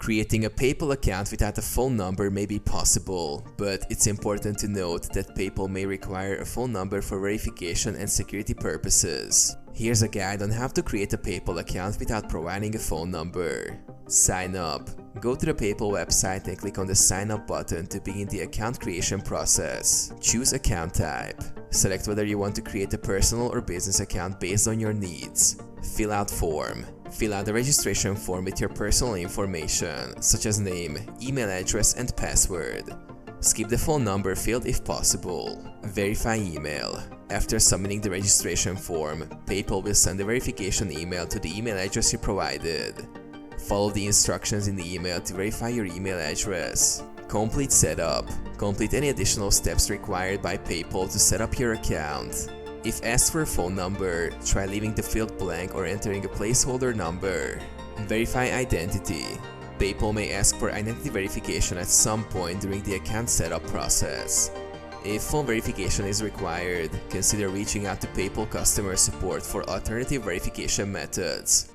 Creating a PayPal account without a phone number may be possible, but it's important to note that PayPal may require a phone number for verification and security purposes. Here's a guide on how to create a PayPal account without providing a phone number. Sign up. Go to the PayPal website and click on the Sign Up button to begin the account creation process. Choose account type. Select whether you want to create a personal or business account based on your needs. Fill out form. Fill out the registration form with your personal information, such as name, email address, and password. Skip the phone number field if possible. Verify email. After submitting the registration form, PayPal will send a verification email to the email address you provided. Follow the instructions in the email to verify your email address. Complete setup. Complete any additional steps required by PayPal to set up your account. If asked for a phone number, try leaving the field blank or entering a placeholder number. Verify identity. PayPal may ask for identity verification at some point during the account setup process. If phone verification is required, consider reaching out to PayPal customer support for alternative verification methods.